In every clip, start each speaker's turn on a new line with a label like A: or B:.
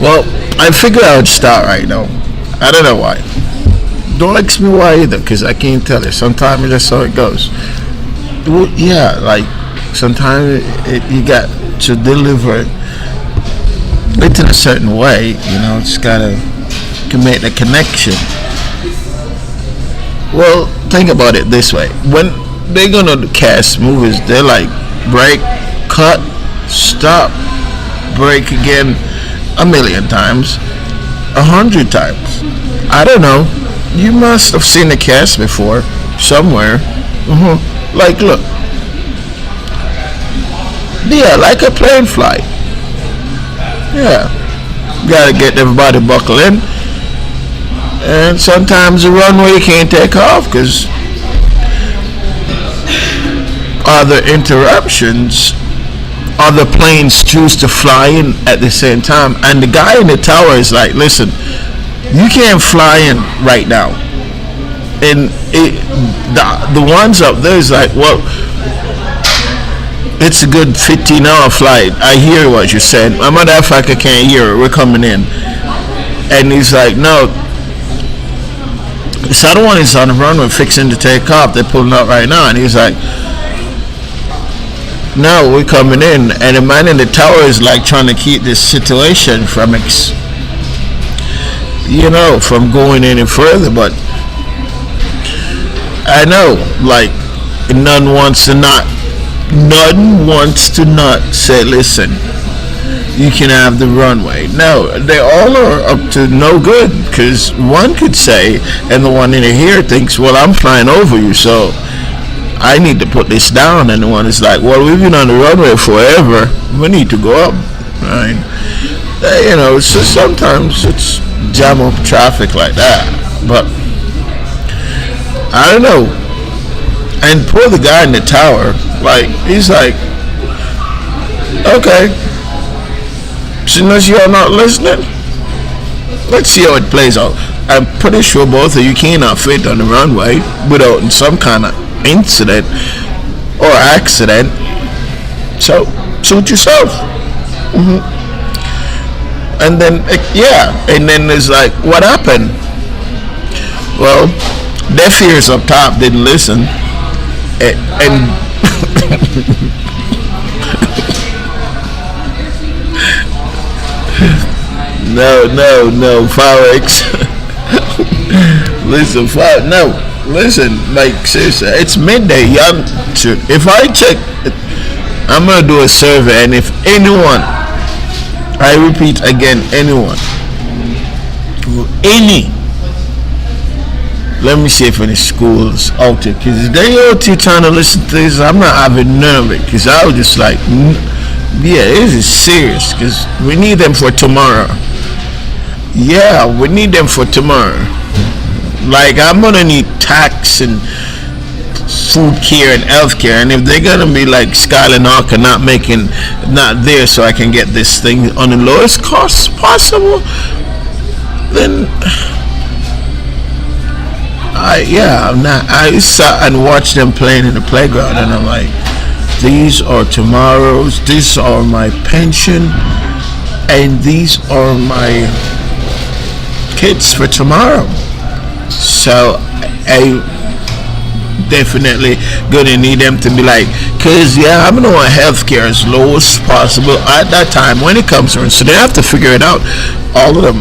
A: Well, I figure I would start right now. I don't know why. Don't ask me why either, because I can't tell you. Sometimes that's how it goes. Well, yeah, like sometimes you got to deliver it in a certain way. It's gotta make the connection. Well, think about it this way: when they're gonna cast movies, they're like break, cut, stop, break again, a million times, 100 times. I don't know. You must have seen the cast before somewhere. Like, look, yeah, like a plane flight. Yeah, gotta get everybody buckled in, and sometimes the runway can't take off because other interruptions. Other planes choose to fly in at the same time, and the guy in the tower is like, listen, you can't fly in right now. And the ones up there is like, well, it's a good 15-hour flight. I hear what you're saying. My mother Africa can't hear it. We're coming in. And he's like, no, this other one is on the runway fixing to take off. They're pulling out right now. And he's like, no, we're coming in. And the man in the tower is like trying to keep this situation from from going any further. But I know, like, none wants to not say, listen, you can have the runway. No, they all are up to no good, because one could say, and the one in here thinks, well, I'm flying over you, so I need to put this down. And the one is like, well, we've been on the runway forever, we need to go up, right? So sometimes it's jam up traffic like that. But I don't know. And poor the guy in the tower, like, he's like, okay, since you're not listening, let's see how it plays out. I'm pretty sure both of you cannot fit on the runway without some kind of incident or accident. So suit yourself. And then and then it's like, what happened? Well, deaf ears up top didn't listen, and no, Forex. Listen, like, seriously, it's midday. If I check, I'm gonna do a survey, and if anyone, I repeat again, anyone, let me see if any schools out there, because they out here trying to listen to this. I'm not having none of it, because I was just like, yeah, this is serious, because we need them for tomorrow. Yeah, we need them for tomorrow. Like, I'm gonna need tax and food care and health care, and if they're gonna be like Skylar Hawker not there so I can get this thing on the lowest cost possible, then I sat and watched them playing in the playground, and I'm like, these are tomorrow's, these are my pension, and these are my kids for tomorrow. So I definitely gonna need them to be like, cause I'm gonna want healthcare as low as possible at that time when it comes around. So they have to figure it out, all of them.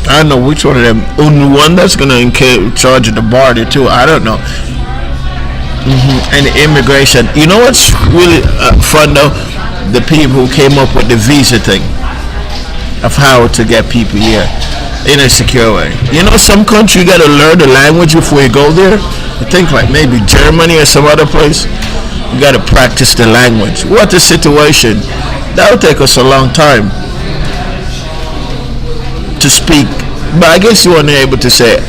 A: I don't know which one of them. Only one that's gonna charge of the border too. I don't know. And the immigration. You know what's really fun though? The people who came up with the visa thing of how to get people here in a secure way. Some country you gotta learn the language before you go there. I think like maybe Germany or some other place. You gotta practice the language. What a situation. That'll take us a long time to speak, but I guess you weren't able to say it.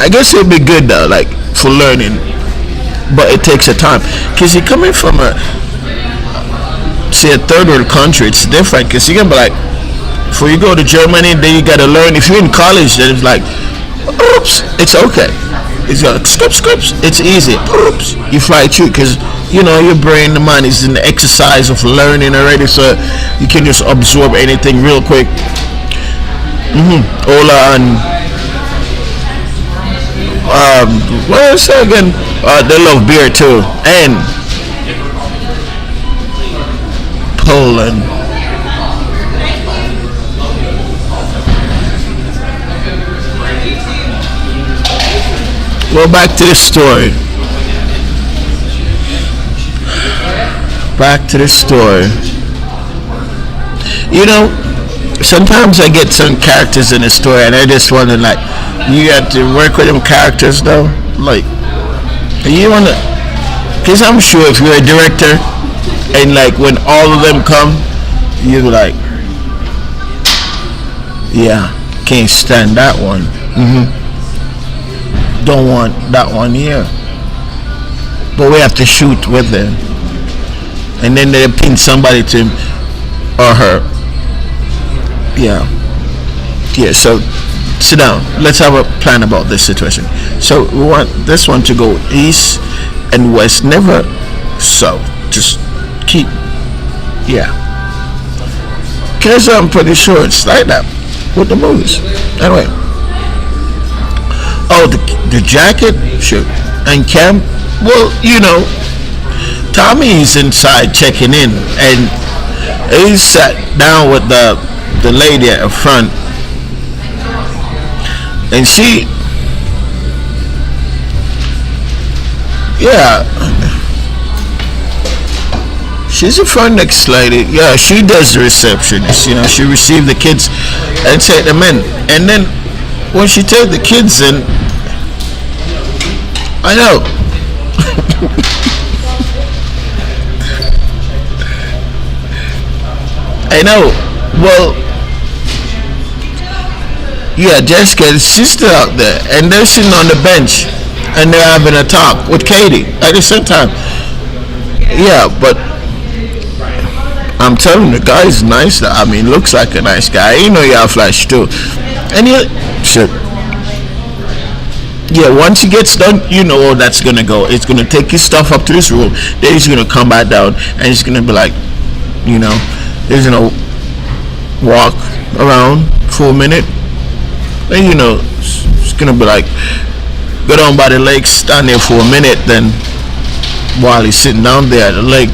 A: I guess it would be good though, like for learning, but it takes a time, because you're coming from a third world country. It's different, because you're gonna be like, before you go to Germany, then you gotta learn. If you're in college, then it's like, oops, it's okay. It's got scripts. It's easy. Oops, you fly through, because your brain, the mind is in the exercise of learning already, so you can just absorb anything real quick. Ola and what is that again? They love beer too, and Poland. Well, back to the story. Back to the story. Sometimes I get some characters in the story, and I just wonder, like, you have to work with them characters, though. Like, you wanna, because I'm sure if you're a director, and like when all of them come, you're like, yeah, can't stand that one. Don't want that one here. But we have to shoot with them, and then they pin somebody to him or her. Yeah. So sit down. Let's have a plan about this situation. So we want this one to go east and west, never south. Just keep. Yeah. Because I'm pretty sure it's like that with the movies. Anyway. Oh, the jacket? Sure. And Cam? Well, Tommy's inside checking in, and he sat down with the lady at the front, and she's a front desk lady. Yeah, she does the receptionist. She received the kids and take them in, and then when she take the kids in, I know. I know. Well, yeah, Jessica's sister out there, and they're sitting on the bench, and they're having a talk with Katie at the same time. Yeah, but I'm telling you, the guy's nice. I mean, looks like a nice guy. You have Flash too, and shit. Yeah, once he gets done, that's gonna go. It's gonna take his stuff up to this room. Then he's gonna come back down, and he's gonna be like, he's gonna walk around for a minute, and it's gonna be like, go down by the lake, stand there for a minute. Then while he's sitting down there at the lake,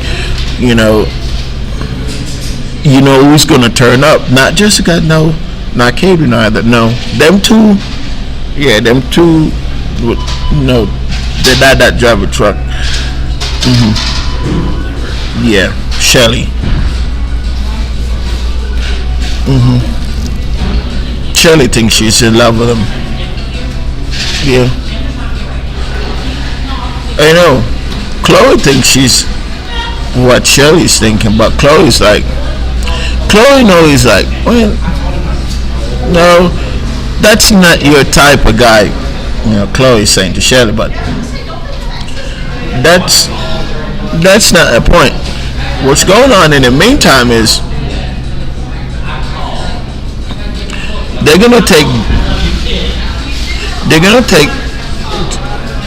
A: who's gonna turn up? Not Jessica, no, not Katie, neither. No, them two. Yeah, them two. The guy that drive a truck. Yeah, Shelly. Shelly thinks she's in love with him. Yeah. I know. Chloe thinks she's what Shelly's thinking, but Chloe knows, like, well, no, that's not your type of guy. Chloe's saying to Shelly, but that's not the point. What's going on in the meantime is they're gonna take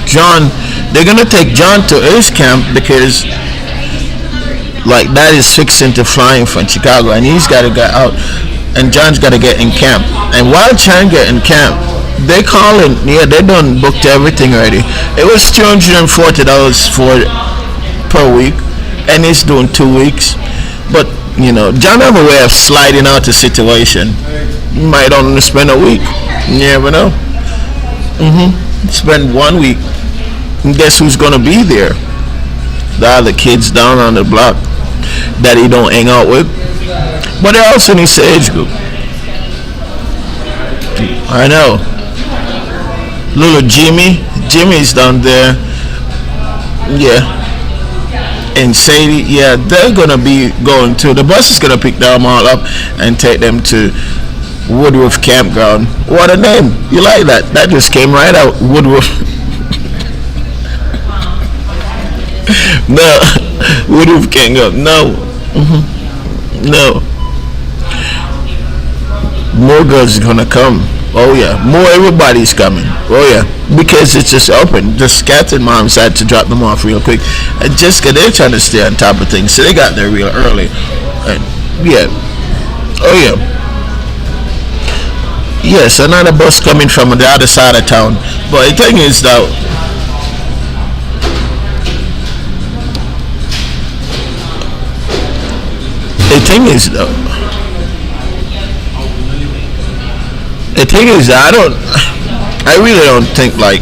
A: John to his camp, because like that is fixing to flying from Chicago, and he's got to get out, and John's got to get in camp. And while John get in camp, they calling. Yeah, they done booked everything already. It was $240 per week, and he's doing 2 weeks. But John have a way of sliding out the situation. You might only spend a week. You never know. Spend 1 week, and guess who's gonna be there? The other kids down on the block that he don't hang out with, but they're also in his age group. I know. Little Jimmy's down there. Yeah. And Sadie, yeah, they're gonna be going to. The bus is gonna pick them all up and take them to Woodruff Campground. What a name! You like that? That just came right out. Woodruff. No, Woodruff Campground. No. No. More girls are gonna come. Oh yeah, more everybody's coming. Oh yeah, because it's just open. Just Catherine moms had to drop them off real quick. And Jessica, they're trying to stay on top of things, so they got there real early. And yeah, oh yeah, yes, another bus coming from the other side of town. But the thing is though, the thing is though, the thing is that I really don't think like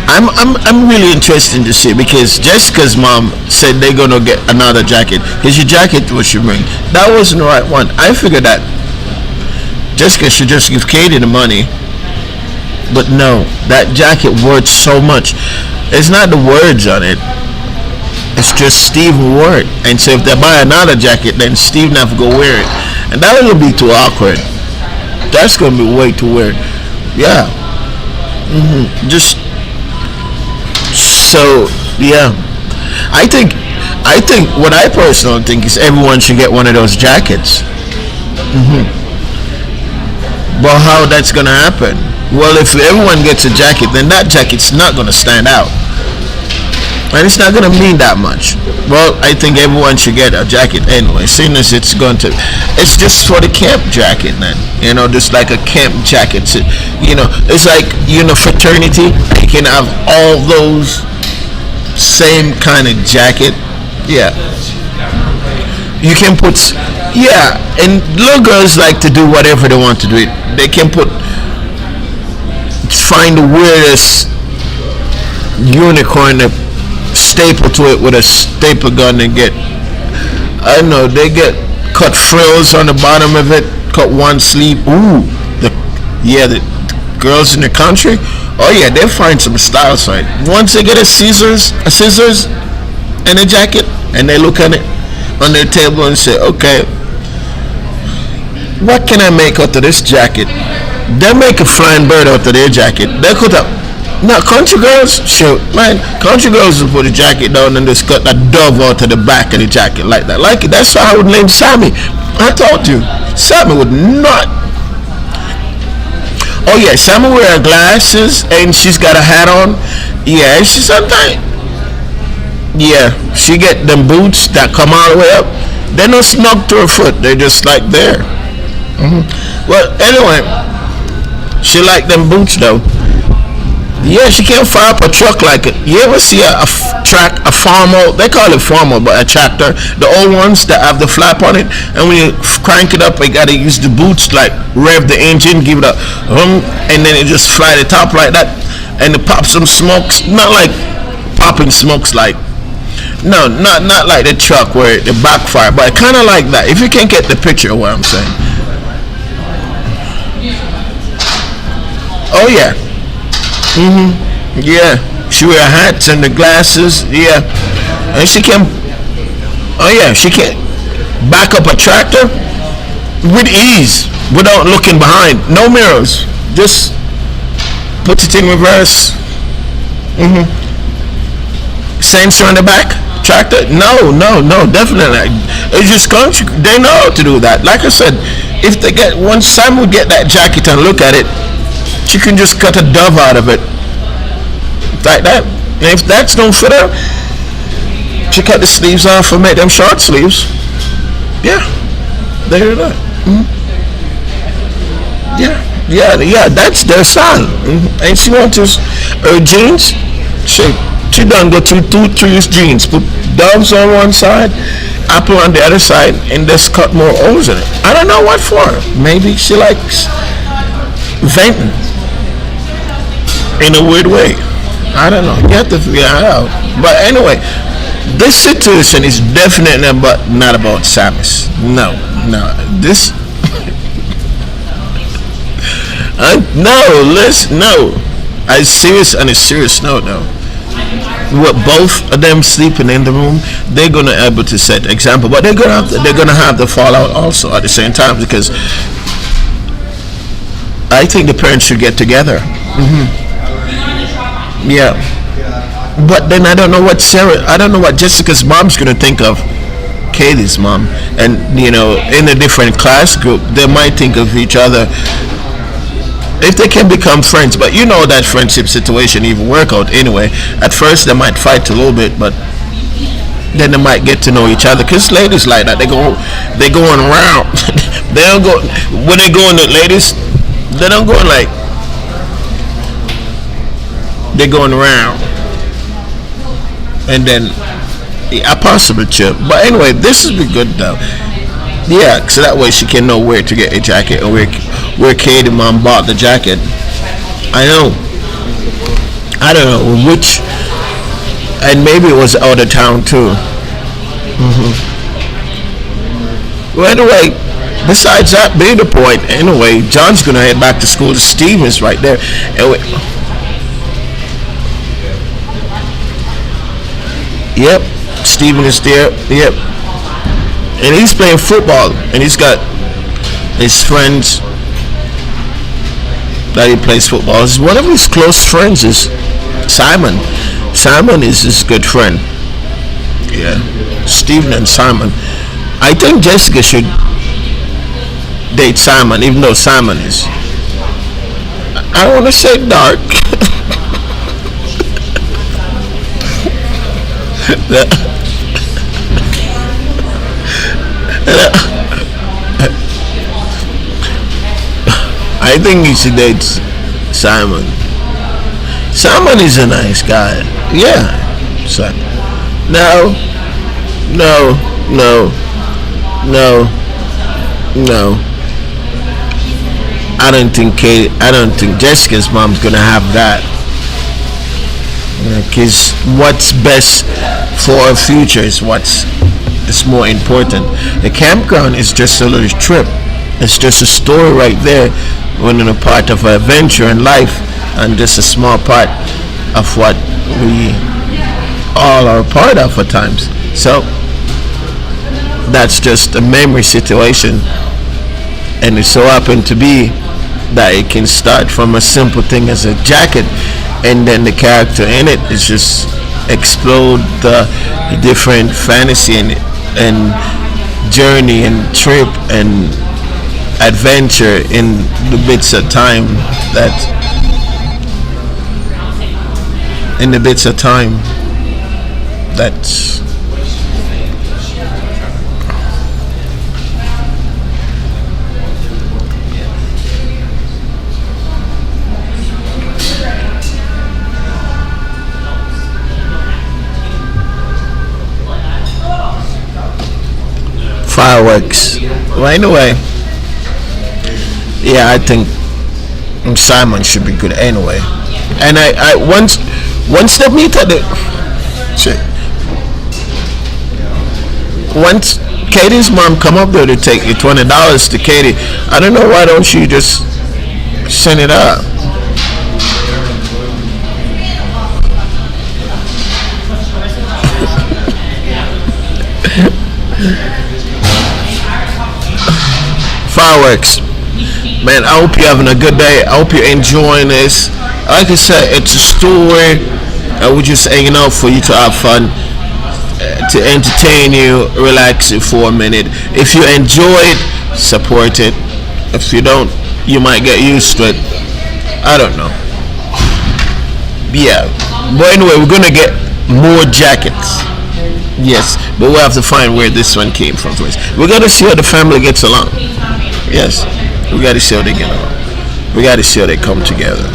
A: I'm really interested to see, because Jessica's mom said they're gonna get another jacket because your jacket what you bring, that wasn't the right one. I figured that Jessica should just give Katie the money, but no, that jacket worth so much. It's not the words on it. It's just Steve wore it, and so if they buy another jacket, then Steve never go wear it, and that will be too awkward. That's gonna be way too weird. Yeah. Just so yeah. I think what I personally think is everyone should get one of those jackets. But how that's gonna happen? Well, if everyone gets a jacket, then that jacket's not gonna stand out, and it's not gonna mean that much. Well, I think everyone should get a jacket anyway, seeing as it's just for the camp jacket then. Just like a camp jacket. It's like fraternity. You can have all those same kind of jacket. Yeah. You can put, yeah, and little girls like to do whatever they want to do. They can find the weirdest unicorn, staple to it with a staple gun, and get, I don't know, they get cut frills on the bottom of it, cut one sleeve. Ooh, the girls in the country, oh yeah, they find some style side. Once they get a scissors and a jacket, and they look at it on their table and say, okay, what can I make out of this jacket? They make a flying bird out of their jacket. They could have. Now, country girls, shoot, man, country girls will put a jacket down and just cut a dove out of the back of the jacket like that. Like it. That's how I would name Sammy. I told you, Sammy would not. Oh yeah, Sammy wear glasses and she's got a hat on. Yeah, she sometimes. Yeah, she get them boots that come all the way up. They're not snug to her foot. They're just like there. Well, anyway, she like them boots though. Yeah, she can't fire up a truck like it. You ever see a farmer? They call it farmer, but a tractor. The old ones that have the flap on it, and when you crank it up, you gotta use the boots like rev the engine, give it a and then it just fly the top like that, and it pops some smokes. Not like popping smokes, like not like the truck where it backfire, but kind of like that. If you can't get the picture of what I'm saying. Oh yeah. Yeah, she wear hats and the glasses. Yeah, and she can. Oh yeah, she can back up a tractor with ease without looking behind. No mirrors. Just put it in reverse. Sensor on the back tractor. No, definitely. It's just country. They know how to do that. Like I said, if they get once Sam would get that jacket and look at it, she can just cut a dove out of it like that. And if that's don't fit her, she cut the sleeves off and make them short sleeves. Yeah, there it is. Yeah, that's their style. And she wants her jeans. She done go through 2-3 jeans, put doves on one side, apple on the other side, and just cut more O's in it. I don't know what for. Maybe she likes venting in a weird way. I don't know. You have to figure it out. But anyway, this situation is definitely not about Samus. No. This. No. On a serious note, though. With both of them sleeping in the room, they're gonna be able to set the example. But they're gonna have the fallout also at the same time, because I think the parents should get together. Yeah, but then I don't know what Jessica's mom's gonna think of Katie's mom, and in a different class group, they might think of each other if they can become friends. But you know that friendship situation even work out anyway. At first they might fight a little bit, but then they might get to know each other. Cause ladies like that, they going around. They don't go when they go in the ladies. They don't go like they're going around, and then a possible trip. But anyway, this will be good though. Yeah, so that way she can know where to get a jacket and where Katie mom bought the jacket. I know. I don't know which, and maybe it was out of town too. Well, anyway, besides that being the point, anyway, John's gonna head back to school. Steven's right there. Anyway, yep, Steven is there. Yep, and he's playing football, and he's got his friends that he plays football. One of his close friends is Simon. Simon is his good friend. Yeah, Steven and Simon. I think Jessica should date Simon, even though Simon is, I don't want to say dark. I think you should date Simon. Simon is a nice guy. Yeah. So, no. I don't think Jessica's mom's gonna have that. Because what's best for our future is what's more important. The campground is just a little trip. It's just a story right there, when in a part of our adventure in life, and just a small part of what we all are part of at times. So that's just a memory situation, and it so happened to be that it can start from a simple thing as a jacket, and then the character in it is just explode the different fantasy and journey and trip and adventure in the bits of time that's fireworks. Well, anyway, yeah, I think Simon should be good anyway. And I once they meet at the shit. Once Katie's mom come up there to take you $20 to Katie, I don't know, why don't you just send it up? Fireworks. Man, I hope you're having a good day. I hope you're enjoying this. Like I said, it's a story. We're just hanging out for you to have fun, to entertain you, relax you for a minute. If you enjoy it, support it. If you don't, you might get used to it. I don't know. Yeah. But anyway, we're gonna get more jackets. Yes, but we'll have to find where this one came from first. We're gonna see how the family gets along. Yes, we gotta see how they get along. We gotta see how they come together.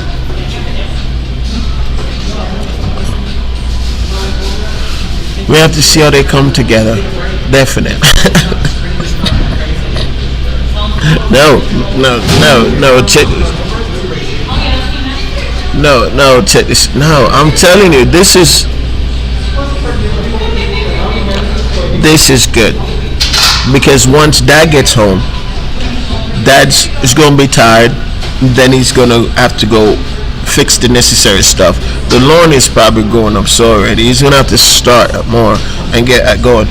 A: We have to see how they come together. Definitely. No, check this. No, check this. No, I'm telling you, this is good. Because once Dad gets home, Dad's is gonna be tired. Then he's gonna have to go fix the necessary stuff. The lawn is probably going up so already. He's gonna have to start up more and get going.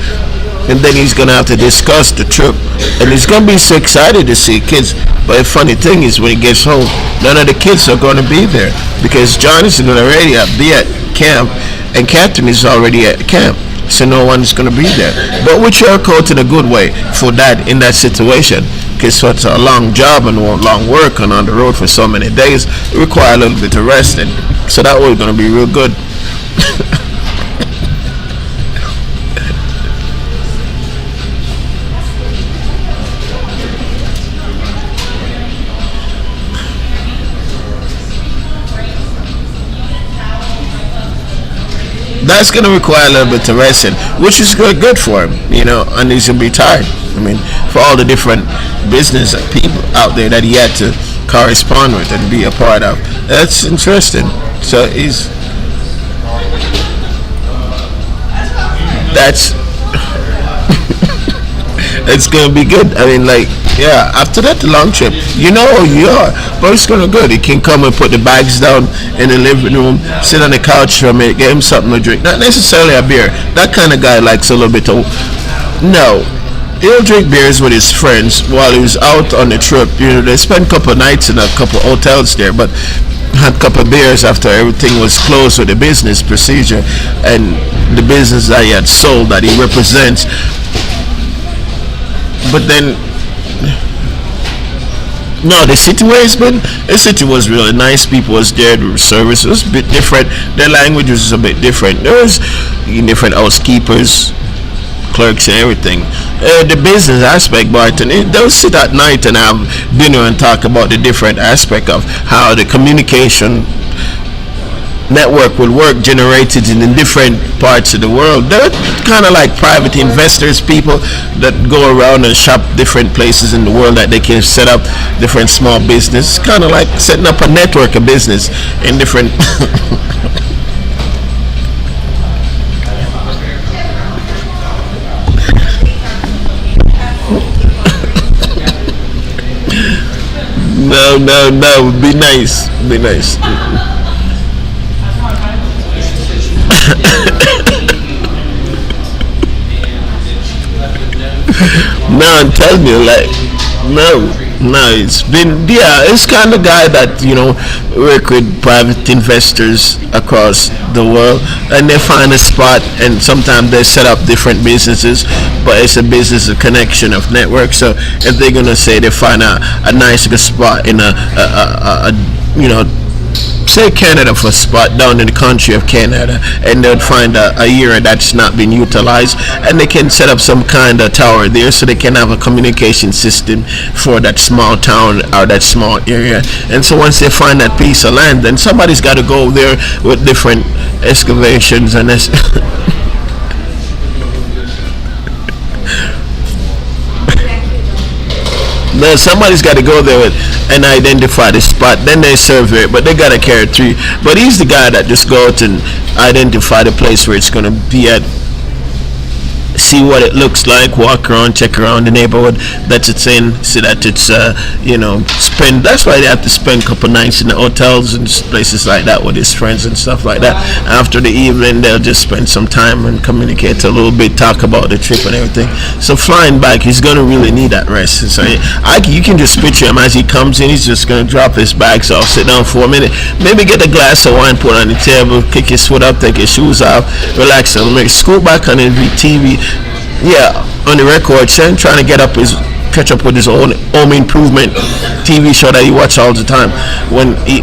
A: And then he's gonna have to discuss the trip. And he's gonna be so excited to see kids. But the funny thing is, when he gets home, none of the kids are gonna be there because John is gonna already be at camp, and Catherine is already at camp. So no one is gonna be there. But we work out in a good way for Dad in that situation. because it's a long job and long work and on the road for so many days, it require a little bit of rest. And so that was going to be real good. That's going to require a little bit of rest, and which is good for him, and he's going to be tired. I mean, for all the different business people out there that he had to correspond with and be a part of. That's interesting. So that's it's going to be good. I mean, like, yeah, after that, the long trip, you are, but it's going to be good. He can come and put the bags down in the living room, sit on the couch for a minute, get him something to drink. Not necessarily a beer. That kind of guy likes a little bit of, no. He'll drink beers with his friends while he was out on the trip. They spent a couple of nights in a couple of hotels there, but had a couple of beers after everything was closed with the business procedure and the business that he had sold that he represents. But then, no, the city where it's been, the city was really nice. People was there. The service was a bit different. Their language was a bit different. There was different housekeepers, clerks, and everything. The business aspect, Barton, they'll sit at night and have dinner and talk about the different aspect of how the communication network will work, generated in different parts of the world. They're kind of like private investors, people that go around and shop different places in the world that they can set up different small business. Kind of like setting up a network of business in different no, be nice. No, I'm telling you, like, no, it's been, it's kind of guy that work with private investors across the world, and they find a spot, and sometimes they set up different businesses, but it's a business, a connection of network. So if they're gonna say they find a nice good spot in a say Canada for a spot down in the country of Canada, and they'll find a area that's not been utilized, and they can set up some kind of tower there so they can have a communication system for that small town or that small area. And so once they find that piece of land, then somebody's got to go there with different excavations and no, somebody's got to go there and identify the spot. Then they survey it, but they got to carry it through. But he's the guy that just go out and identify the place where it's going to be at, see what it looks like, walk around, check around the neighborhood that it's in, see that it's spend. That's why they have to spend a couple nights in the hotels and places like that with his friends and stuff like that. After the evening, they'll just spend some time and communicate a little bit, talk about the trip and everything. So flying back, he's gonna really need that rest. So you can just picture him as he comes in. He's just gonna drop his bags off, sit down for a minute, maybe get a glass of wine, put on the table, kick his foot up, take his shoes off, relax a little bit, scoot back on the TV. Yeah, on the record, trying to catch up with his own home improvement TV show that he watch all the time. When he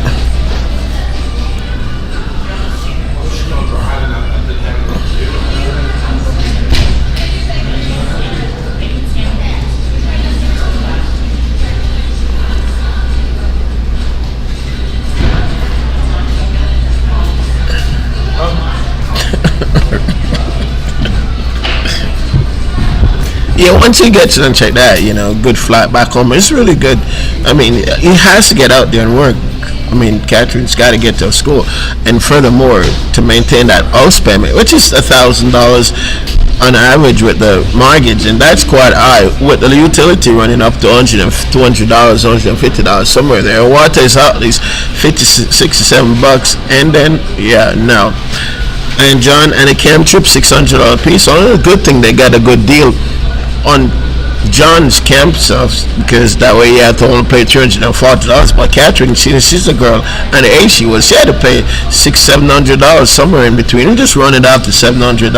A: once he gets it and check that, good flight back home. It's really good. I mean, he has to get out there and work. I mean, Catherine's got to get to school, and furthermore, to maintain that house payment, which is $1,000 on average with the mortgage, and that's quite high. With the utility running up to $200, $150, somewhere there. Water is at least $57, and then no. And John and a camp trip $600 piece. So a good thing they got a good deal on John's camp stuff, because that way you have to only pay $340. But Catherine, she's a girl, and the age she had to pay $600-$700 somewhere in between, and just run it out to $700.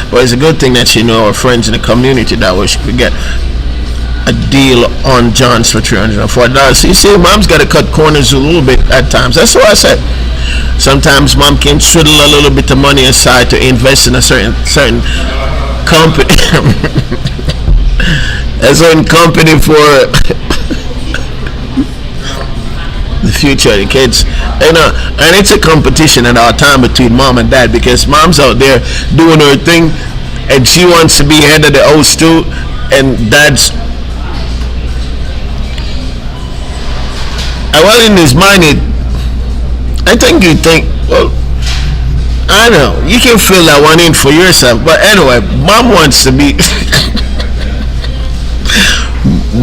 A: But it's a good thing that she know her friends in the community, that way she could get a deal on John's for $340. So you see, mom's got to cut corners a little bit at times. That's why I said sometimes mom can twiddle a little bit of money aside to invest in a certain company, a certain company for the future of the kids. And it's a competition at our time between mom and dad, because mom's out there doing her thing and she wants to be head of the house too, and dad's, well, in his mind, I think you think, well, I know you can fill that one in for yourself, but anyway, mom wants to be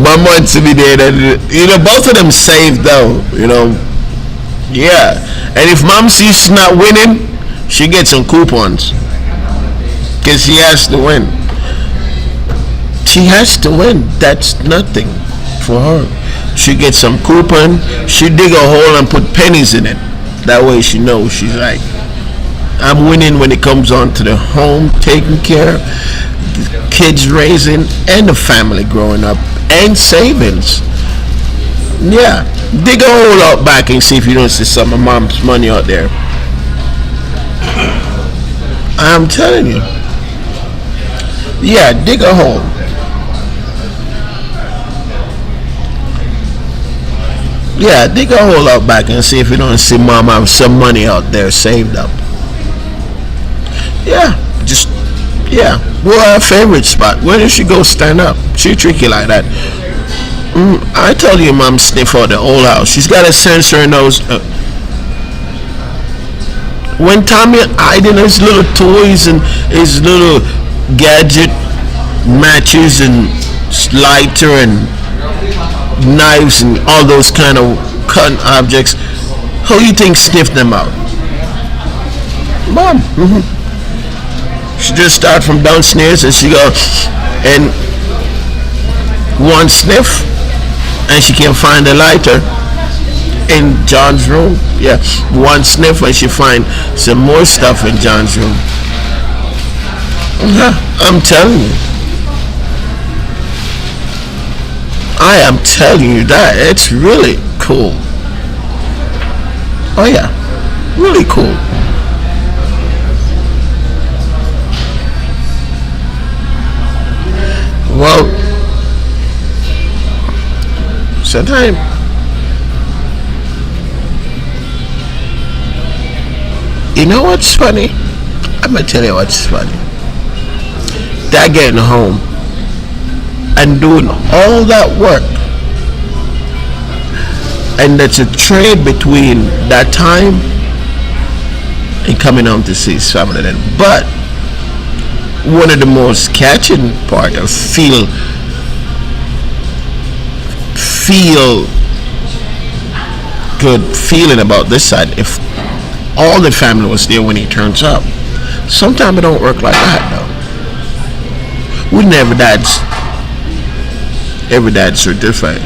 A: mom wants to be there. Both of them saved though, yeah. And if mom sees she's not winning, she gets some coupons, because she has to win. She has to win. That's nothing for her. She gets some coupon. She dig a hole and put pennies in it. That way she knows she's like, I'm winning when it comes on to the home, taking care, the kids raising, and the family growing up, and savings. Yeah, dig a hole out back and see if you don't see some of mom's money out there. I'm telling you. Yeah, dig a hole. Yeah, dig a hole out back and see if you don't see mom have some money out there saved up. Yeah, well, her favorite spot. Where does she go stand up? She tricky like that. I told you mom sniff out the whole house. She's got a sensor in those. When Tommy hiding his little toys and his little gadget matches and lighter and knives and all those kind of cutting objects, who you think sniffed them out? Mom. She just start from downstairs and she go and one sniff and she can find a lighter in John's room. Yeah, one sniff and she find some more stuff in John's room. I'm telling you. I am telling you that. It's really cool. Oh yeah, really cool. Well, sometimes you know what's funny? I'm gonna tell you what's funny. Dad getting home and doing all that work, and that's a trade between that time and coming home to see his family then. But one of the most catching part of feel good feeling about this side, if all the family was there when he turns up. Sometimes it don't work like that though. We never dads. Every dad's are different.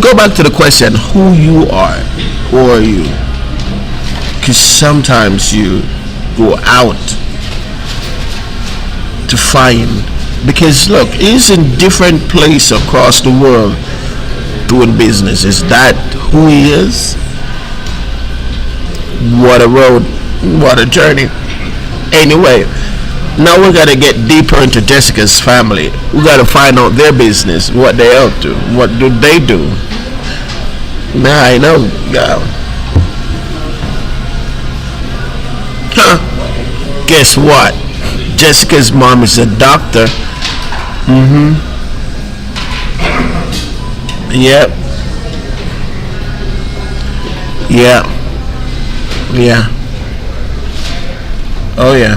A: Go back to the question, who you are. Who are you? Because sometimes you go out to find, because look, he's in different place across the world doing business. Is that who he is? What a road, what a journey. Anyway, now we got to get deeper into Jessica's family. We got to find out their business, what they up to, what do they do. Now I know, yeah. Guess what? Jessica's mom is a doctor. Yep. Yeah. Oh yeah.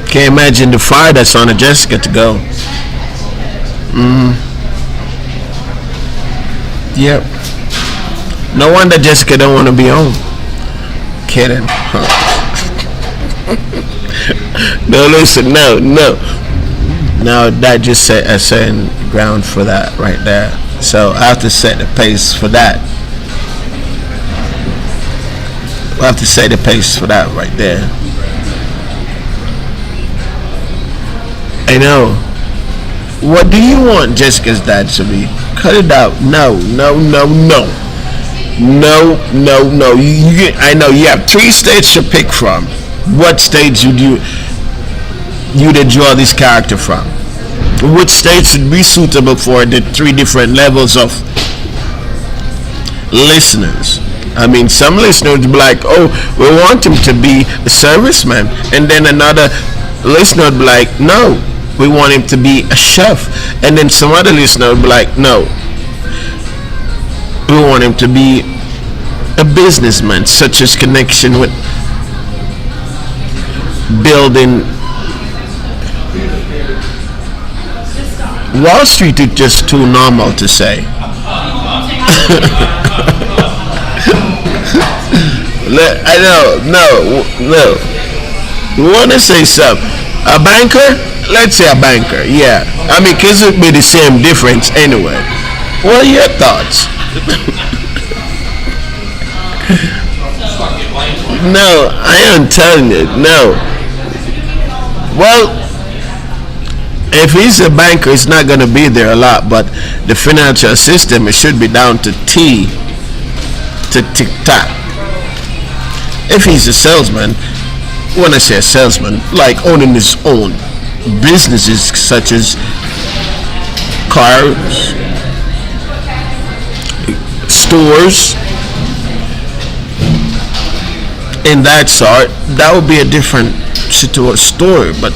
A: Can't imagine the fire that's on Jessica to go. Yep. No wonder Jessica don't want to be home. Kidding. No, listen, no. Now that just set a certain ground for that right there. So I have to set the pace for that. I have to set the pace for that right there. I know. What do you want Jessica's dad to be? Cut it out. No, no, no, no. No, no, no. I know you have three states to pick from. What states would you'd draw this character from? Which states would be suitable for the three different levels of listeners? I mean, some listeners would be like, "Oh, we want him to be a serviceman," and then another listener would be like, "No, we want him to be a chef," and then some other listener would be like, "No, we want him to be a businessman, such as connection with building." Wall Street is just too normal to say. I know, no. You want to say something? A banker? Let's say a banker, yeah. I mean, because it would be the same difference anyway. What are your thoughts? No, I am telling you, no. Well, if he's a banker, it's not going to be there a lot, but the financial system, it should be down to T to tick tock. If he's a salesman, when I say a salesman, like owning his own businesses such as cars, stores, in that sort, that would be a different story. But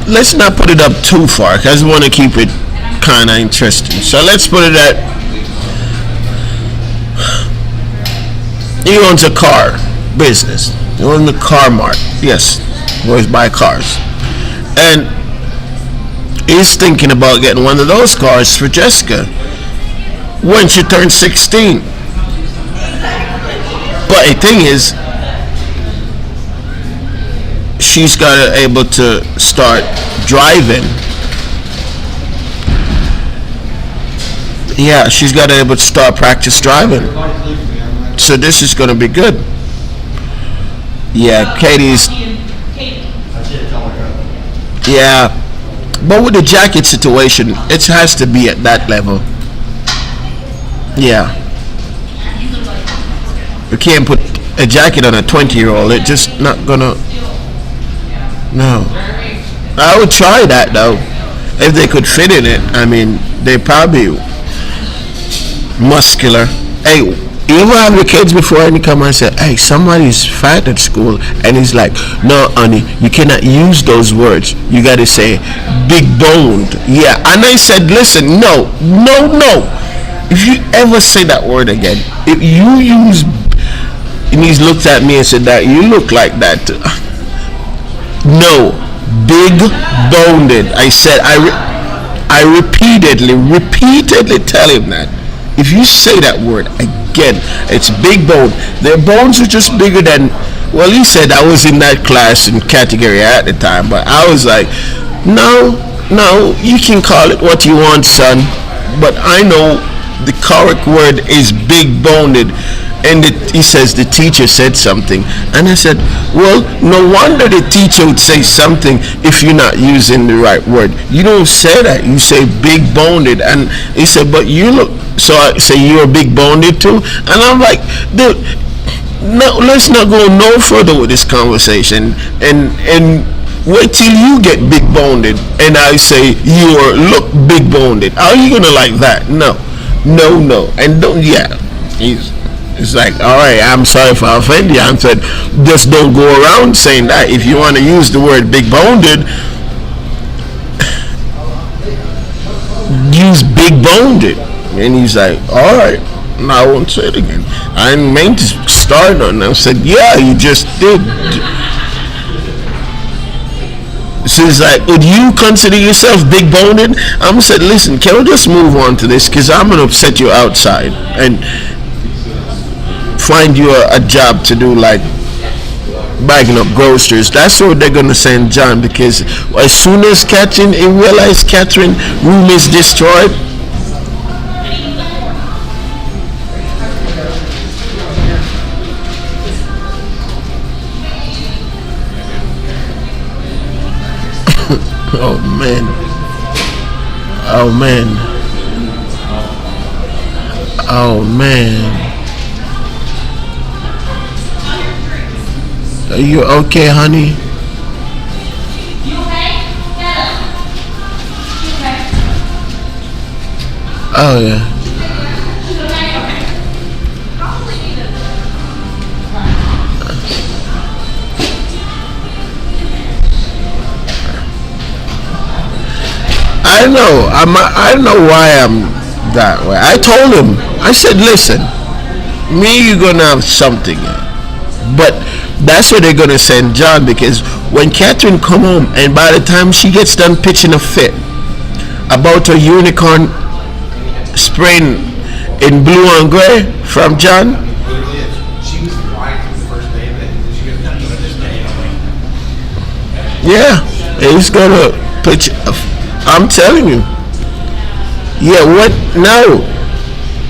A: let's not put it up too far because I want to keep it kind of interesting. So let's put it at he owns a car business. He owns a car mart. Yes, always buy cars, and he's thinking about getting one of those cars for Jessica when she turns 16. But the thing is, she's got to able to start driving. Yeah, she's got to able to start practice driving. So this is going to be good. Yeah, Katie's. Yeah, but with the jacket situation, it has to be at that level. Yeah. You can't put a jacket on a 20-year-old. It's just not gonna. No. I would try that though. If they could fit in it. I mean, they probably muscular. Hey, you ever have your kids before and you come and say, "Hey, somebody's fat at school," and he's like, "No, honey, you cannot use those words. You gotta say big boned." Yeah, and I said, "Listen, no, no, no. If you ever say that word again, if you use," and he looked at me and said, "That you look like that." No, big boned. I said, I repeatedly tell him that. If you say that word again, it's big bone. Their bones are just bigger than. Well, he said I was in that class and category at the time, but I was like, no, you can call it what you want, son. But I know the correct word is big boned. And he says the teacher said something, and I said, well, no wonder the teacher would say something if you're not using the right word. You don't say that. You say big boned. And he said, but you look. So I say you're big boned too, and I'm like, dude, no, let's not go no further with this conversation, and wait till you get big boned, and I say you look big boned. How are you gonna like that? No, and don't. Yeah, it's like, all right, I'm sorry if I offend you. I said, just don't go around saying that. If you want to use the word big boned, use big boned. And he's like, all right, I won't say it again. I didn't mean to start on. I said, yeah, you just did. So he's like, would you consider yourself big boned? I said, listen, can we just move on to this? Because I'm going to upset you outside and find you a job to do, like bagging up groceries. That's what they're gonna send John, because as soon as Catherine realized Catherine room is destroyed, Oh man. Oh man. Oh man. Are you okay, honey? Oh yeah. I know. I don't know why I'm that way. I told him. I said, listen, me, you're gonna have something, but that's where they're gonna send John, because when Catherine come home and by the time she gets done pitching a fit about a unicorn spraying in blue and gray from John. Yeah, he's gonna pitch. I'm telling you. Yeah, what? No,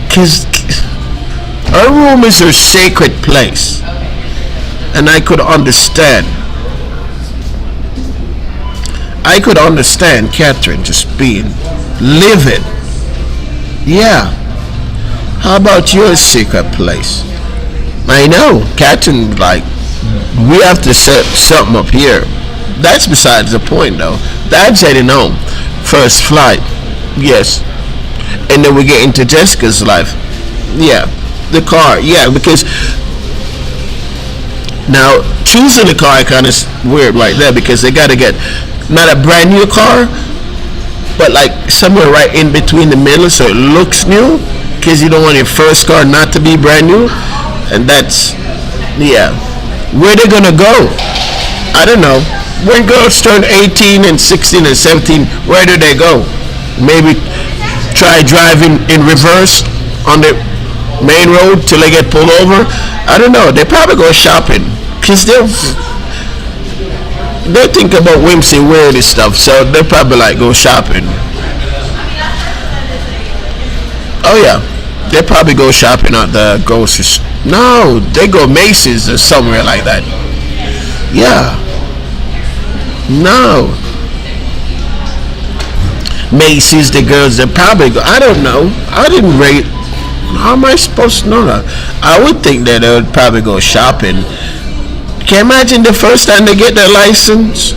A: because her room is her sacred place, and I could understand. I could understand Catherine just being livid. Yeah. How about your secret place? I know, Catherine, like, we have to set something up here. That's besides the point, though. Dad's heading home. First flight. Yes. And then we get into Jessica's life. Yeah. The car. Yeah, because now choosing the car kind of weird right there, because they got to get not a brand new car, but like somewhere right in between the middle, so it looks new, because you don't want your first car not to be brand new. And that's, yeah. Where they gonna go? I don't know. When girls turn 18 and 16 and 17, where do they go? Maybe try driving in reverse on the main road till they get pulled over. I don't know. They probably go shopping, because they think about whimsy, weird and stuff, so they probably like go shopping. Oh yeah, they probably go shopping at the grocery store. No, they go Macy's or somewhere like that. Yeah. No. Macy's, the girls, they probably go. I don't know. I didn't rate. How am I supposed to know that? I would think that they would probably go shopping. Can you imagine the first time they get their license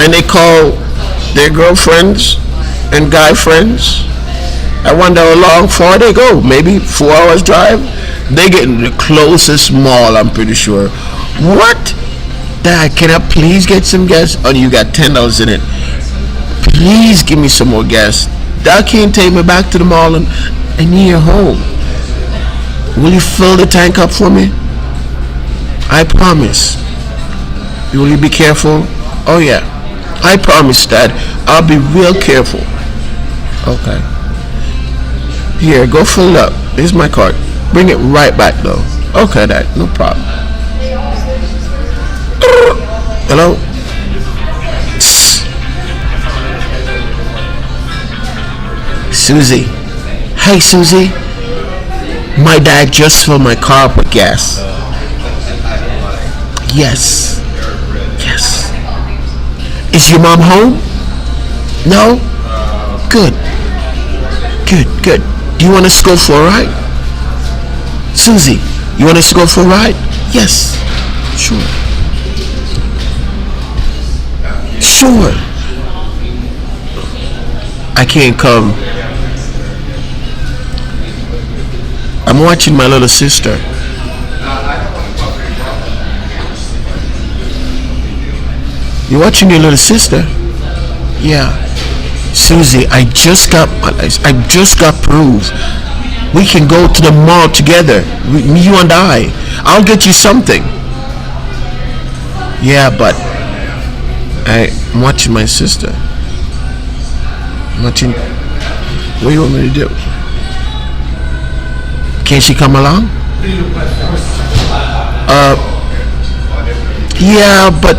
A: and they call their girlfriends and guy friends? I wonder how long far they go. Maybe 4 hours drive. They get in the closest mall, I'm pretty sure. What? Dad, can I please get some gas? Oh, you got $10 in it. Please give me some more gas. Dad can't take me back to the mall and you're home. Will you fill the tank up for me? I promise. Will you be careful? Oh yeah. I promise, Dad. I'll be real careful. Okay. Here, go fill it up. Here's my card. Bring it right back though. Okay, Dad. No problem. Hello? Susie. Hey, Susie. My dad just filled my car up with gas. Yes. Yes. Is your mom home? No? Good. Good, good. Do you want us to go for a ride? Susie, you want us to go for a ride? Yes. Sure. Sure. I can't come. I'm watching my little sister. You watching your little sister? Yeah. Susie, I just got proof. We can go to the mall together. You and I. I'll get you something. Yeah, but I'm watching my sister. I'm watching. What do you want me to do? Can she come along? Yeah, but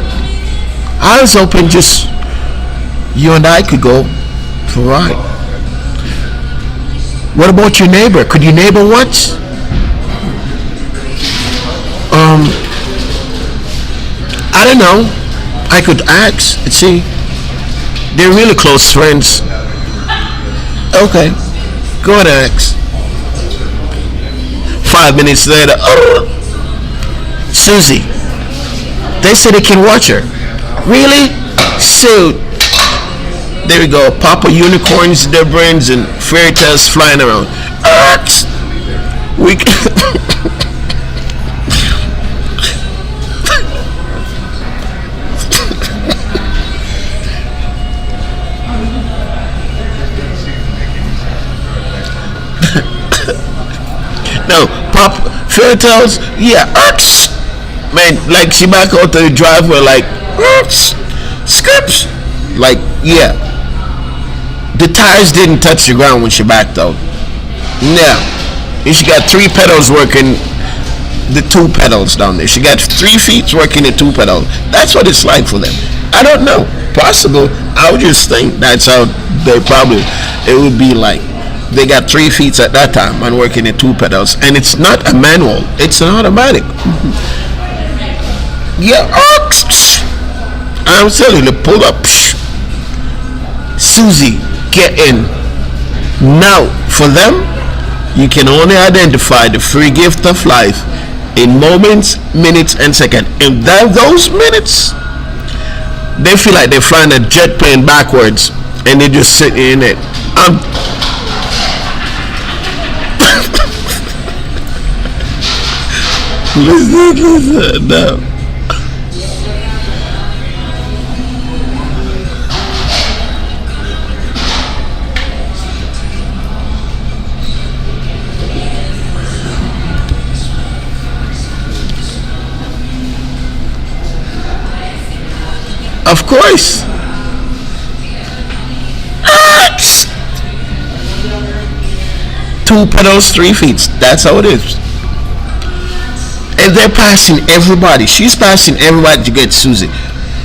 A: I was hoping just you and I could go for a ride. What about your neighbor? Could your neighbor watch? I don't know. I could ask and see. They're really close friends. Okay, go ahead and ask. 5 minutes later, oh, Susie, they said they can watch her. Really? So, there we go. Papa unicorns, their brains, and fairy tales flying around. We no pop fairy tales. Yeah, man. Like she back out to the driveway, like scripts. Like yeah, the tires didn't touch the ground when she backed out. No, and she got 3 pedals working. The 2 pedals down there. She got 3 feet working the 2 pedals. That's what it's like for them. I don't know. Possible. I would just think that's how they probably. It would be like they got 3 feet at that time and working the 2 pedals, and it's not a manual. It's an automatic. Yeah. I'm telling you, pull up. Susie, get in. Now, for them, you can only identify the free gift of life in moments, minutes, and seconds. In those minutes, they feel like they're flying a jet plane backwards, and they're just sitting in it. Listen, no. Of course. 2 pedals, 3 feet. That's how it is. And they're passing everybody. She's passing everybody to get Susie.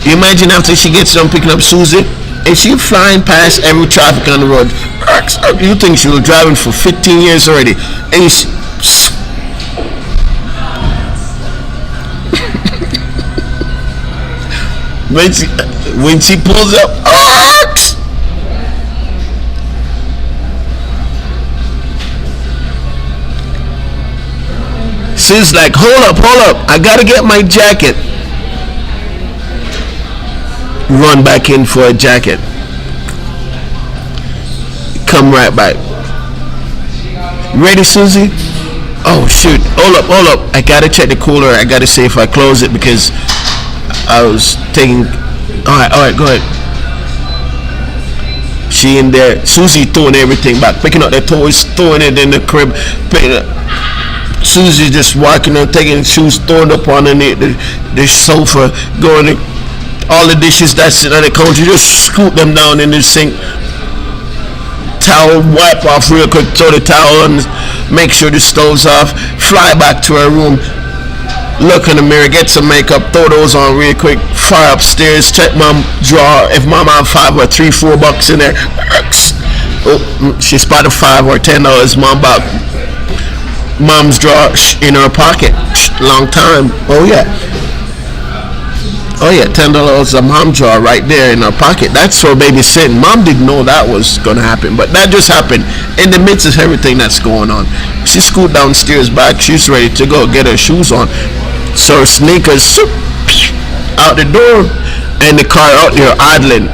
A: You imagine after she gets done picking up Susie, and she flying past every traffic on the road. You think she was driving for 15 years already? And she, when she pulls up, she's like, hold up, I gotta get my jacket. Run back in for a jacket. Come right back. Ready, Susie? Oh shoot, hold up, I gotta check the cooler. I gotta see if I close it because I was taking. Alright, go ahead. She in there. Susie throwing everything back, picking up the toys, throwing it in the crib, picking up. Susie just walking on, taking shoes, throwing up on the sofa, going to all the dishes that's sitting on the counter, just scoop them down in the sink. Towel, wipe off real quick, throw the towel on, make sure the stove's off, fly back to her room, look in the mirror, get some makeup, throw those on real quick, fly upstairs, check mom drawer, if mom had $5 or $3-4 in there. Oh, she spotted $5 or $10, mom bought mom's drawer in her pocket. Long time. Oh yeah, $10 a mom drawer right there in her pocket. That's for babysitting. Mom didn't know that was gonna happen, but that just happened in the midst of everything that's going on. She scooted downstairs back. She's ready to go get her shoes on, so her sneakers out the door, and the car out there idling.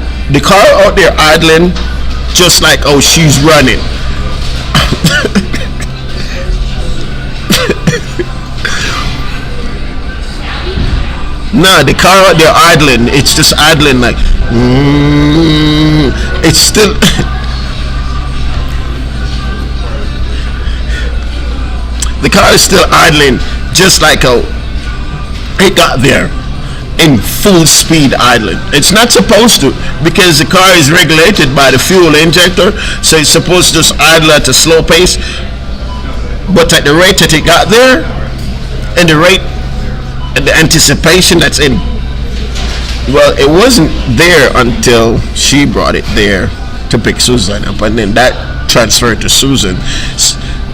A: Just like, oh, she's running. Nah, the car out there idling. It's just idling like. It's still. The car is still idling, just like it got there in full speed idling. It's not supposed to, because the car is regulated by the fuel injector, so it's supposed to just idle at a slow pace. But at the rate that it got there, and the rate and the anticipation that's in, well, it wasn't there until she brought it there to pick Susan up, and then that transferred to Susan's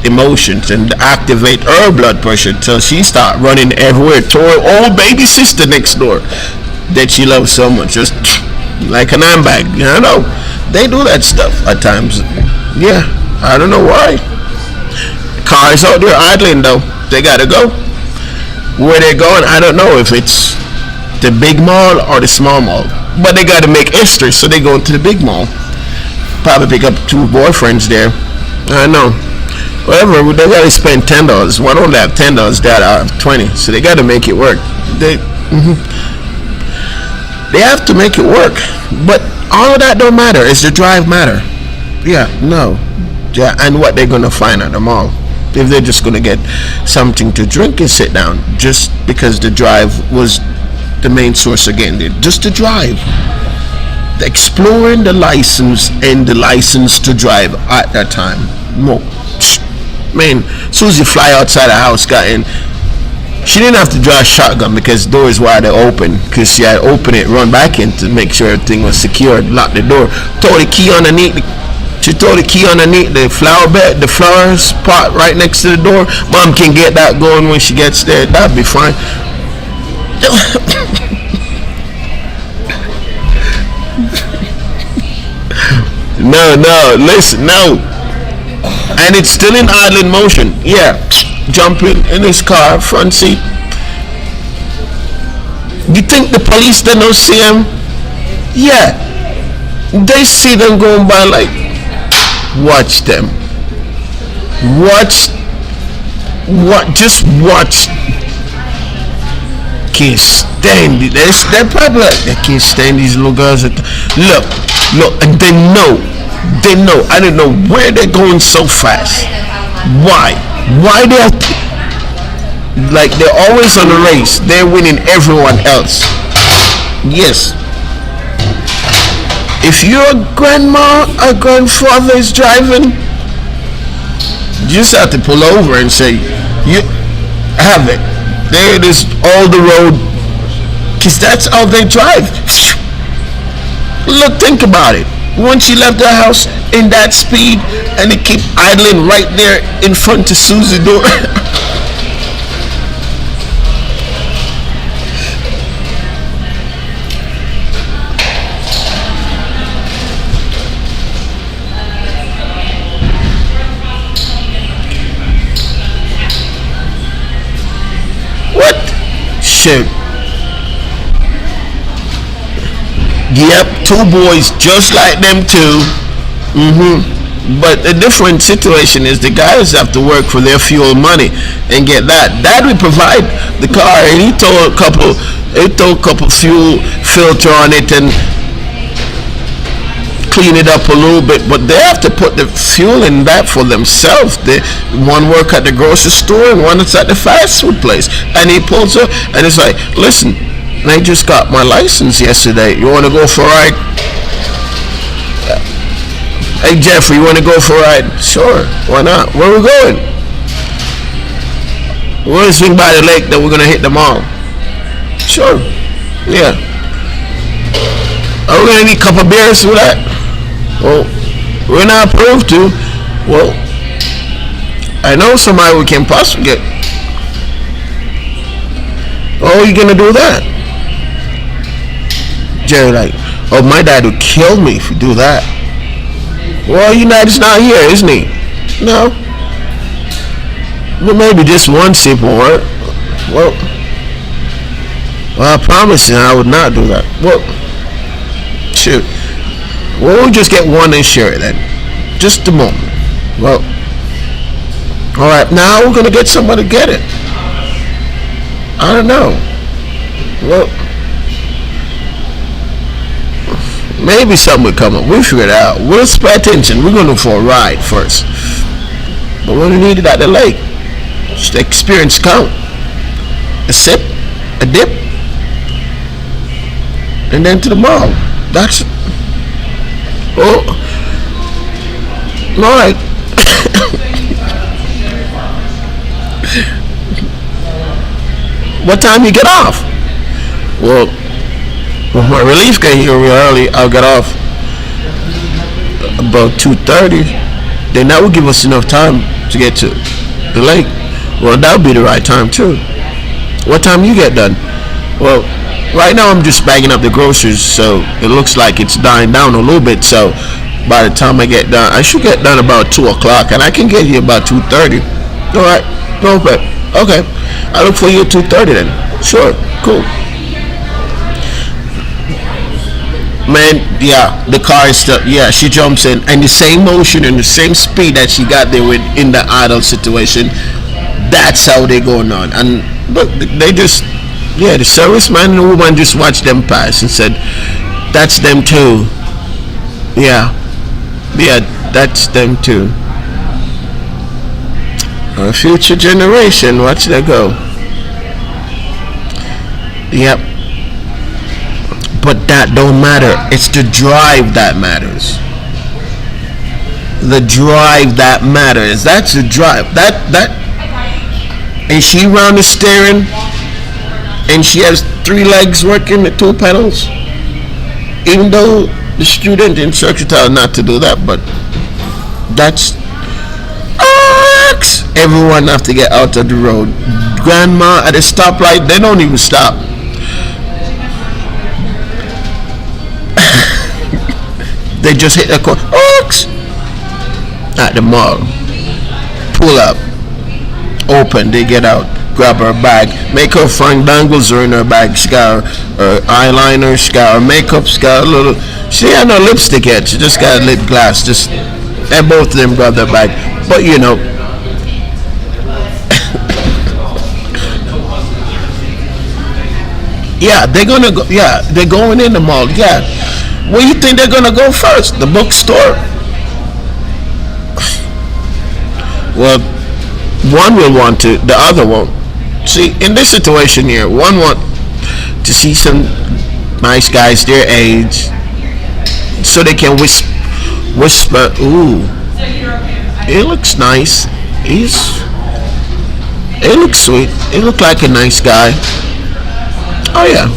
A: emotions and activate her blood pressure till she start running everywhere to her old baby sister next door. that she loves so much, just like an handbag. You know, they do that stuff at times. Yeah, I don't know why. Cars out there idling though. They gotta go. Where they're going, I don't know if it's the big mall or the small mall. But they gotta make history, so they go into the big mall. Probably pick up 2 boyfriends there. I know. Whatever, they gotta spend $10. One only have $10, that I have 20. So they gotta make it work. They have to make it work. But all of that don't matter. It's the drive matter. Yeah, no. Yeah, and what they're gonna find at the mall. If they're just gonna get something to drink and sit down, just because the drive was the main source again, just to drive. Exploring the license and the license to drive at that time. Man, Susie fly outside the house, got in. She didn't have to drive shotgun because the doors wide open, because she had opened it, run back in to make sure everything was secured, lock the door, throw the key underneath she throw the key underneath the flower bed, the flowers pot right next to the door. Mom can get that going when she gets there. That'd be fine. No, listen, no. And it's still in idling motion. Yeah, jumping in his car, front seat. You think the police don't see him? Yeah, they see them going by like. Watch them. Just watch. Can't stand it. They're probably like, I can't stand these little girls. Look, and they know. I don't know where they're going so fast. Why they have to, like they're always on the race. They're winning everyone else. Yes. If your grandma or grandfather is driving, you just have to pull over and say, you have it. There it is, all the road. Because that's how they drive. Look, think about it. Once she left the house in that speed and they keep idling right there in front of Susie's door. Shoot. Yep, 2 boys just like them too. But the different situation is the guys have to work for their fuel money and get that. Dad would provide the car, and he throw a couple fuel filter on it and clean it up a little bit, but they have to put the fuel in that for themselves. One work at the grocery store and one is at the fast food place, and he pulls up and it's like, listen, I just got my license yesterday, you want to go for a ride? Hey Jeffrey, you want to go for a ride? Sure, why not? Where are we going? We're going to swing by the lake, then we're going to hit the mall. Sure, yeah. Are we going to need a couple beers with that? Well, we're not approved to. Well, I know somebody we can possibly get. Oh, you gonna do that? Jerry like, oh, my dad would kill me if you do that. Well, your dad's not here, isn't he? No. Well, maybe just one sip will work. Well, I promise you I would not do that. Well, shoot. Well, we'll just get one and share it then. Just a moment. Well, alright, now we're going to get somebody to get it. I don't know. Well, maybe something will come up. We'll figure it out. We'll just pay attention. We're going to go for a ride first. But we're going to need it at the lake. Just the experience count. A sip, a dip, and then to the mall. That's it. Oh, all right. What time you get off? Well, my relief got here real early. I'll get off about 2:30. Then that will give us enough time to get to the lake. Well, that would be the right time too. What time you get done? Well, Right now I'm just bagging up the groceries, so it looks like it's dying down a little bit. So by the time I get done, I should get done about 2 o'clock, and I can get here about 2:30. All right, no problem. Okay, I look for you at 2:30 then. Sure, cool. Man, yeah, the car is still, yeah, she jumps in, and the same motion and the same speed that she got there with in the idle situation, that's how they going on. And look, they just, yeah, the serviceman and the woman just watched them pass and said, that's them too. Yeah, yeah, that's them too. A future generation, watch that go. Yep. But that don't matter. It's the drive that matters. The drive that matters. That's the drive. That. And she round the steering, and she has 3 legs working the 2 pedals. Even though the student instructor tell her not to do that, but that's. Everyone have to get out of the road. Grandma at the stoplight, they don't even stop. They just hit the car. At the mall. Pull up. Open. They get out. Grab her bag. Make her find dangles are in her bag. She got her eyeliner. She got her makeup. She got a little. She had no lipstick yet. She just got a lip gloss. Just. And both of them grab their bag. But you know. Yeah, they're gonna go. Yeah, they're going in the mall. Yeah. Where you think they're gonna go first? The bookstore? Well, one will want to, the other won't. See, in this situation here, one want to see some nice guys their age, so they can whisper, "Ooh, it looks nice. It looks sweet. It looks like a nice guy." Oh yeah,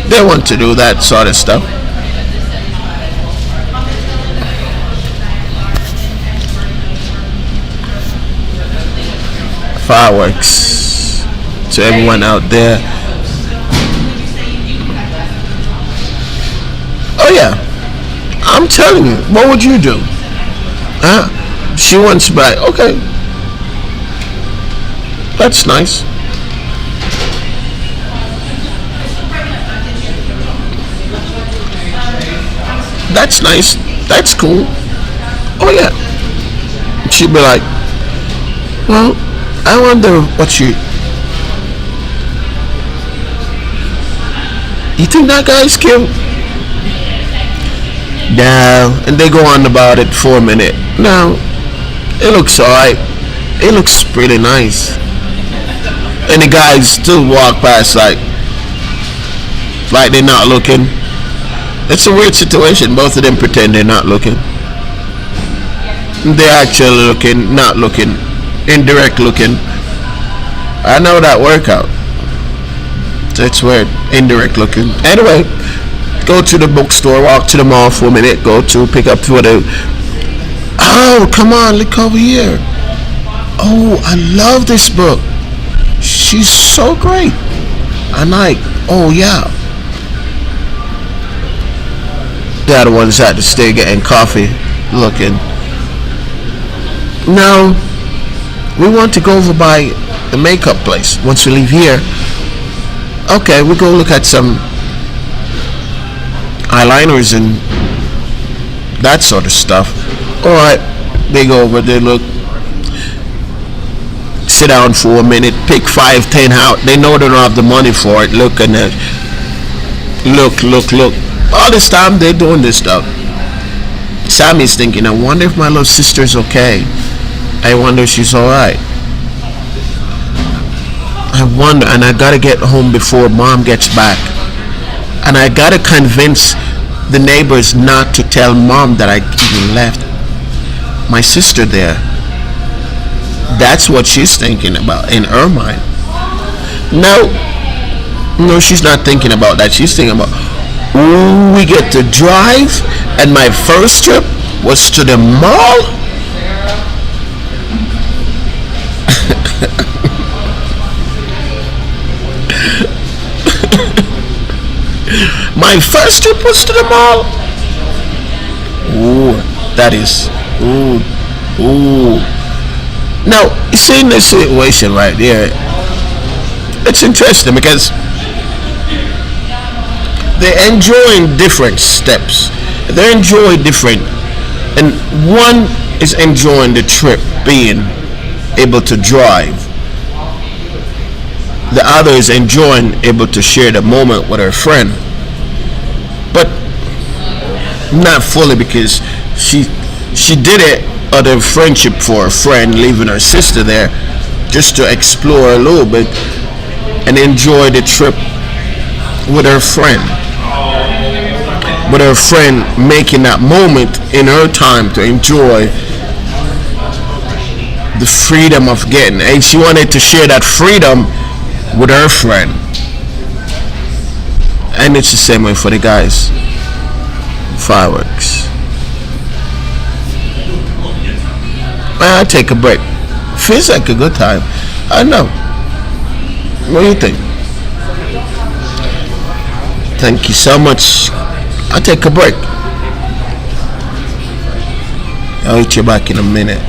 A: they want to do that sort of stuff. Fireworks to everyone out there. Oh yeah, I'm telling you, what would you do? She wants to buy. Okay, that's nice. That's nice. That's cool. Oh yeah. She'd be like, well, I wonder what you think that guy's cute? No. And they go on about it for a minute. No. It looks alright. It looks pretty nice. And the guys still walk past like they're not looking. It's a weird situation. Both of them pretend they're not looking. They're actually looking, not looking, indirect looking. I know that workout. It's weird. Indirect looking. Anyway, go to the bookstore, walk to the mall for a minute, go to pick up for the. Oh, come on, look over here. Oh, I love this book. She's so great. I'm like, oh yeah. The other ones had to stay getting coffee, looking. No, we want to go over by the makeup place once we leave here. Okay, we'll go look at some eyeliners and that sort of stuff. Alright, they go over, they look, sit down for a minute, pick 5, 10 out. They know they don't have the money for it. Look and look. All this time they're doing this stuff. Sammy's thinking, I wonder if my little sister's okay. I wonder if she's alright. I wonder, and I gotta get home before mom gets back. And I gotta convince the neighbors not to tell mom that I even left my sister there. That's what she's thinking about in her mind. No, she's not thinking about that. She's thinking about, ooh, we get to drive, and my first trip was to the mall. My first trip was to the mall. Ooh, that is. Ooh, ooh. Now, you see in this situation right there, it's interesting because they're enjoying different steps. They enjoy different, and one is enjoying the trip, being able to drive. The other is enjoying able to share the moment with her friend, but not fully, because she did it out of friendship for a friend, leaving her sister there just to explore a little bit and enjoy the trip with her friend. With her friend making that moment in her time to enjoy the freedom of getting, and she wanted to share that freedom with her friend. And it's the same way for the guys. Fireworks. I take a break. Feels like a good time. I know. What do you think? Thank you so much. I'll take a break. I'll hit you back in a minute.